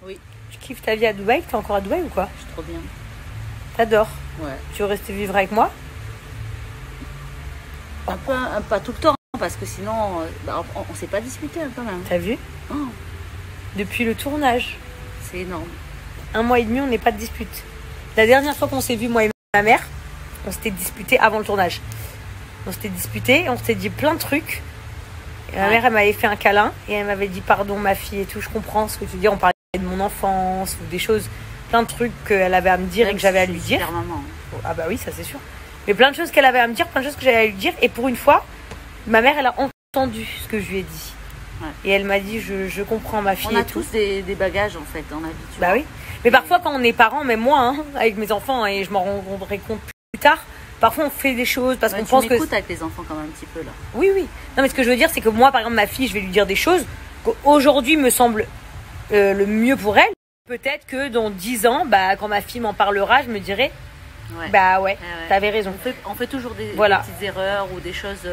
Oui. Tu kiffes ta vie à Dubaï? T'es encore à Dubaï ou quoi? Je suis trop bien. T'adores? Ouais. Tu veux rester vivre avec moi? Pas tout le temps, parce que sinon, on s'est pas disputé quand même. T'as vu? Oh, Depuis le tournage, c'est énorme. 1 mois et demi, on n'est pas de dispute. La dernière fois qu'on s'est vu, moi et ma mère, on s'était disputé avant le tournage. On s'était disputé, on s'était dit plein de trucs. Et ma mère, elle m'avait fait un câlin et elle m'avait dit pardon ma fille et tout, je comprends ce que tu dis. On parlait de mon enfance ou des choses, plein de trucs qu'elle avait à me dire et que j'avais à lui dire. Maman. Ah bah oui, ça c'est sûr. Mais plein de choses qu'elle avait à me dire, plein de choses que j'avais à lui dire. Et pour une fois, ma mère, elle a entendu ce que je lui ai dit. Ouais. Et elle m'a dit, je comprends ma fille. On a et tout. tous des bagages en fait dans la vie. Tu Bah vois. oui. Mais parfois, quand on est parents, même moi, hein, avec mes enfants, et je m'en rendrai compte plus tard, parfois on fait des choses parce qu'on pense que. Tu m'écoutes avec les enfants quand même un petit peu là. Oui, oui. Non, mais ce que je veux dire, c'est que moi, par exemple, ma fille, je vais lui dire des choses qu'aujourd'hui me semble le mieux pour elle. Peut-être que dans 10 ans, bah, quand ma fille m'en parlera, je me dirai, bah ouais, t'avais raison. On fait toujours des petites erreurs ou des choses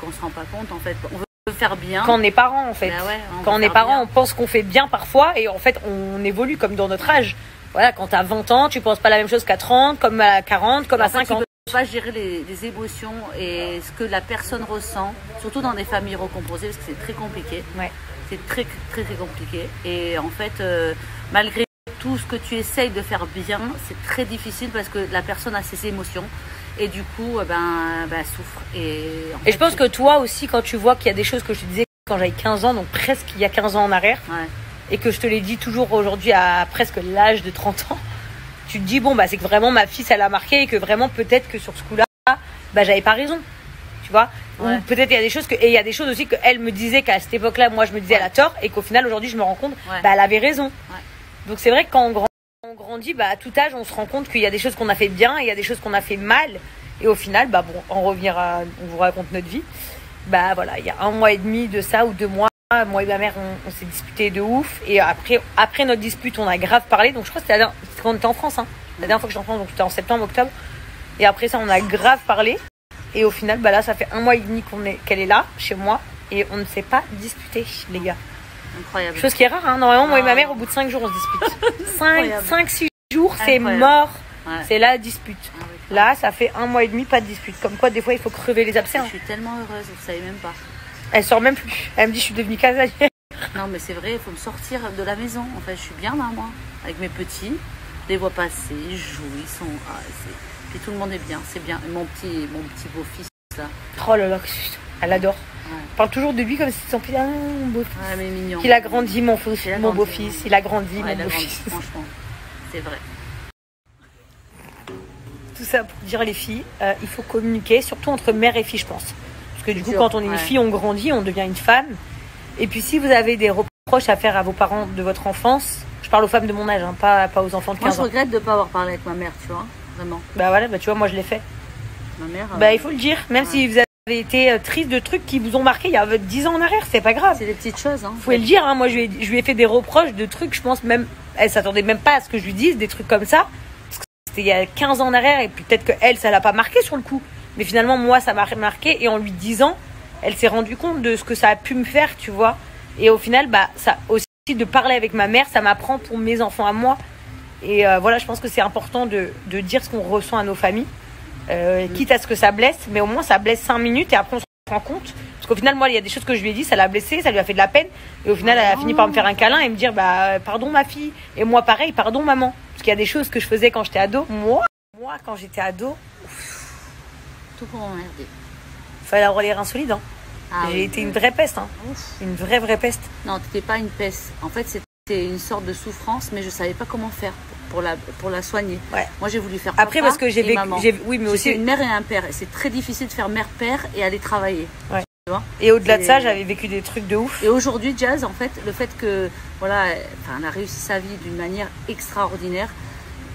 qu'on se rend pas compte en fait. On veut faire bien. Quand on est parent, en fait. Bah ouais, quand on est parent, on pense qu'on fait bien parfois et en fait, on évolue comme dans notre âge. Voilà, quand t'as 20 ans, tu penses pas la même chose qu'à 30, comme à 40, comme à 50. Tu peux pas gérer les émotions et ce que la personne ressent, surtout dans des familles recomposées, parce que c'est très compliqué. Ouais. C'est très, très, très compliqué. Et en fait, malgré tout ce que tu essayes de faire bien, c'est très difficile parce que la personne a ses émotions. Et du coup, elle souffre. Et je pense que toi aussi, quand tu vois qu'il y a des choses que je te disais quand j'avais 15 ans, donc presque il y a 15 ans en arrière, et que je te l'ai dit toujours aujourd'hui à presque l'âge de 30 ans, tu te dis, bon, bah, c'est que vraiment ma fille, ça l'a marqué et que vraiment, peut-être que sur ce coup-là, bah, j'avais pas raison. Tu vois? Ou peut-être il y a des choses et il y a des choses aussi qu'elle me disait qu'à cette époque-là, moi, je me disais elle a tort et qu'au final, aujourd'hui, je me rends compte, bah, elle avait raison. Donc, c'est vrai que quand on grandit, bah, à tout âge, on se rend compte qu'il y a des choses qu'on a fait bien et il y a des choses qu'on a fait mal. Et au final, bah, bon, on vous raconte notre vie. Bah, voilà, il y a 1 mois et demi de ça ou 2 mois. Moi et ma mère, on s'est disputé de ouf. Et après notre dispute, on a grave parlé. Donc, je crois que c'était quand on était en France. Hein. La dernière fois que j'étais en France, donc c'était en septembre, octobre. Et après ça, on a grave parlé. Et au final, bah là, ça fait 1 mois et demi qu'elle est là, chez moi. Et on ne s'est pas disputé, les gars. Incroyable. Chose qui est rare, hein. Normalement, moi et ma mère, au bout de 5 jours, on se dispute. 5-6 jours, c'est mort. Ouais. C'est la dispute. Ah oui, là, ça fait 1 mois et demi, pas de dispute. Comme quoi, des fois, il faut crever les abcès. Je suis tellement heureuse, vous savez même pas. Elle sort même plus. Elle me dit, je suis devenue casanière. Non, mais c'est vrai, il faut me sortir de la maison. En fait, je suis bien là, moi, avec mes petits. Je les vois passer, ils jouent, ils sont. Puis tout le monde est bien, c'est bien. Et mon petit beau-fils, là. Oh là là, elle adore. Ouais. On parle toujours de lui comme si c'était son petit beau-fils. Ouais, mais mignon. Il a grandi, mon beau-fils. Il a grandi, mon beau-fils. Franchement, c'est vrai. Tout ça pour dire les filles, il faut communiquer, surtout entre mère et fille, je pense. Parce que du coup, quand on est une fille, on grandit, on devient une femme. Et puis si vous avez des reproches à faire à vos parents de votre enfance, je parle aux femmes de mon âge, hein, pas aux enfants de 15 ans. Moi, je regrette de ne pas avoir parlé avec ma mère, tu vois, vraiment. Bah voilà, bah tu vois, moi je l'ai fait. Ma mère. Bah il faut le dire, même si vous avez été triste de trucs qui vous ont marqué il y a 10 ans en arrière, c'est pas grave. C'est des petites choses, hein. Vous pouvez le dire, hein, moi je lui ai fait des reproches de trucs, je pense même, elle s'attendait même pas à ce que je lui dise, des trucs comme ça. C'était il y a 15 ans en arrière et puis peut-être que elle, ça l'a pas marqué sur le coup. Mais finalement, moi, ça m'a marqué et en lui disant, elle s'est rendue compte de ce que ça a pu me faire, tu vois. Et au final, bah, ça aussi de parler avec ma mère, ça m'apprend pour mes enfants à moi. Et voilà, je pense que c'est important de dire ce qu'on ressent à nos familles, quitte à ce que ça blesse, mais au moins ça blesse 5 minutes et après on se rend compte. Parce qu'au final, moi, il y a des choses que je lui ai dit, ça l'a blessée, ça lui a fait de la peine. Et au final, elle a fini par me faire un câlin et me dire, bah, pardon ma fille. Et moi, pareil, pardon maman. Parce qu'il y a des choses que je faisais quand j'étais ado. Moi quand j'étais ado, tout pour m'emmerder. Fallait avoir les reins solides, hein. J'ai été une vraie peste, hein. Une vraie peste. Non, t'étais pas une peste. En fait, c'était une sorte de souffrance, mais je savais pas comment faire pour la soigner. Ouais. Moi, j'ai voulu faire papa. Après, parce que j'ai vécu, oui, mais aussi une mère et un père. Et c'est très difficile de faire mère-père et aller travailler. Ouais. Tu vois. Et au-delà de ça, j'avais vécu des trucs de ouf. Et aujourd'hui, Jazz, en fait, le fait que, voilà, elle a réussi sa vie d'une manière extraordinaire.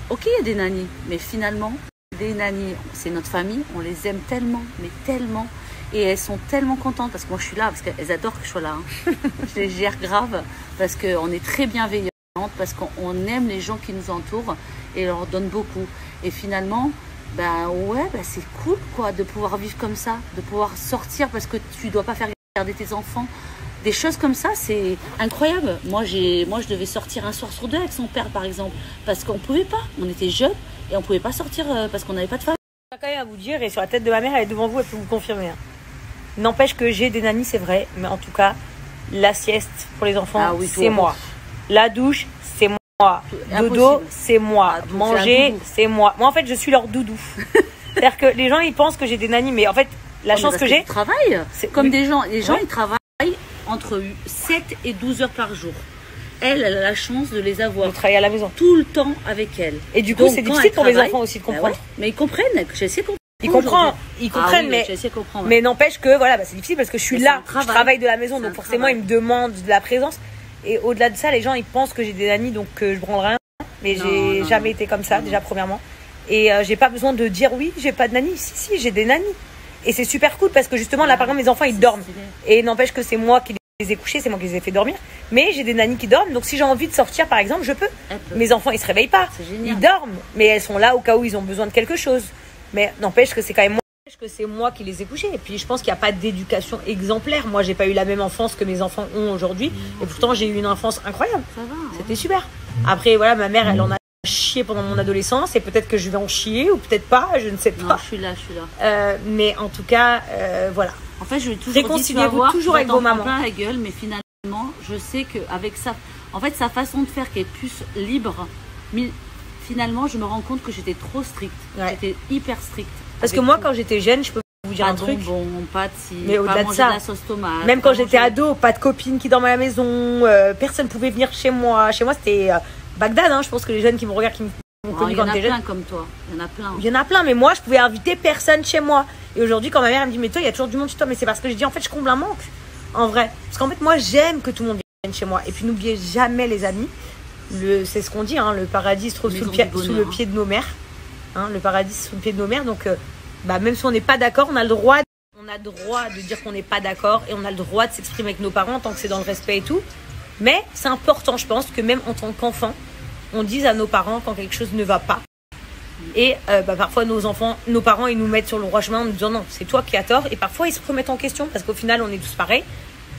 Ok, il y a des nannies, mais finalement, des nannies, c'est notre famille. On les aime tellement, mais tellement. Et elles sont tellement contentes parce que moi je suis là, parce qu'elles adorent que je sois là. Hein. Je les gère grave parce qu'on est très bienveillantes, parce qu'on aime les gens qui nous entourent et leur donne beaucoup. Et finalement, c'est cool quoi, de pouvoir vivre comme ça, de pouvoir sortir parce que tu ne dois pas faire garder tes enfants. des choses comme ça, c'est incroyable. Moi, je devais sortir un soir sur deux avec son père, par exemple, parce qu'on pouvait pas. On était jeunes et on pouvait pas sortir parce qu'on n'avait pas de famille. J'ai quand même à vous dire, et sur la tête de ma mère, elle est devant vous, elle peut vous confirmer. Hein. N'empêche que j'ai des nannies, c'est vrai, mais en tout cas, la sieste pour les enfants, c'est moi. La douche, c'est moi. Dodo, c'est moi. Manger, c'est moi. Moi, en fait, je suis leur doudou. C'est-à-dire que les gens, ils pensent que j'ai des nannies, mais en fait, la chance que j'ai... Tu travailles comme des gens. Les gens, ils travaillent entre 7 et 12 heures par jour. Elle a la chance de les avoir. De travailler à la maison. Tout le temps avec elle. Et du coup, c'est difficile pour les enfants aussi de comprendre. Mais ils comprennent. J'essaie de comprendre. Ils comprennent, mais n'empêche que voilà, c'est difficile parce que je suis là, je travaille de la maison, donc forcément ils me demandent de la présence. Et au-delà de ça, les gens ils pensent que j'ai des nannies, donc je branle rien. Mais j'ai jamais été comme ça, déjà premièrement. Et j'ai pas besoin de dire oui, j'ai pas de nannies. Si, j'ai des nannies. Et c'est super cool parce que justement là, par exemple, mes enfants ils dorment. Et n'empêche que c'est moi qui les ai couchés, c'est moi qui les ai fait dormir. Mais j'ai des nannies qui dorment, donc si j'ai envie de sortir par exemple, je peux. Mes enfants ils se réveillent pas, ils dorment, mais elles sont là au cas où ils ont besoin de quelque chose. Mais n'empêche que c'est quand même moi qui les ai couchés. Et puis je pense qu'il n'y a pas d'éducation exemplaire. Moi, j'ai pas eu la même enfance que mes enfants ont aujourd'hui. Et pourtant, j'ai eu une enfance incroyable. C'était super. Après, voilà, ma mère, elle en a chié pendant mon adolescence. Et peut-être que je vais en chier ou peut-être pas. Je ne sais pas. Non, je suis là. Mais en tout cas, voilà. En fait, je vais toujours réconciliez-vous toujours avec vos mamans. Plein la gueule, mais finalement, je sais qu'avec ça, en fait, sa façon de faire qui est plus libre. Finalement, je me rends compte que j'étais trop stricte. J'étais hyper stricte. Parce que moi, quand j'étais jeune, je peux vous dire un truc. Mais au-delà de ça, de la sauce tomate, même quand j'étais ado, pas de copine qui dormait à la maison, personne pouvait venir chez moi. Chez moi, c'était Bagdad. Hein. Je pense que les jeunes qui me regardent, qui m'ont connu quand j'étais jeune. Il y en a plein comme toi. Il y en a plein, mais moi, je pouvais inviter personne chez moi. Et aujourd'hui, quand ma mère elle me dit, mais toi, il y a toujours du monde chez toi, mais c'est parce que je dis, en fait, je comble un manque. En vrai. Parce qu'en fait, moi, j'aime que tout le monde vienne chez moi. Et puis, n'oubliez jamais, les amis. C'est ce qu'on dit, hein, le paradis se trouve sous le pied de nos mères. Hein, le paradis sous le pied de nos mères. Donc, même si on n'est pas d'accord, on a le droit de dire qu'on n'est pas d'accord et on a le droit de s'exprimer avec nos parents tant que c'est dans le respect et tout. Mais c'est important, je pense, que même en tant qu'enfant, on dise à nos parents quand quelque chose ne va pas. Et parfois, nos parents, ils nous mettent sur le droit chemin en nous disant non, c'est toi qui as tort. Et parfois, ils se remettent en question parce qu'au final, on est tous pareils.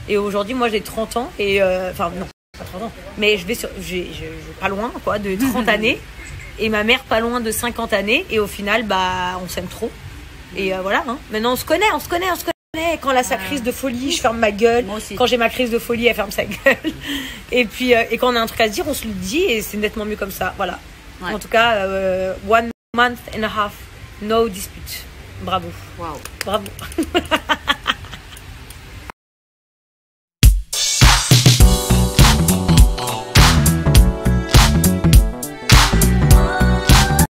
Et aujourd'hui, moi, j'ai 30 ans et non. Pas 30 ans, mais j'ai pas loin quoi, de 30 années et ma mère pas loin de 50 années et au final on s'aime trop et voilà hein. Maintenant on se connaît quand elle a sa crise de folie je ferme ma gueule, quand j'ai ma crise de folie elle ferme sa gueule et puis et quand on a un truc à se dire on se le dit et c'est nettement mieux comme ça voilà en tout cas 1 month and a half no dispute bravo. Wow. Bravo.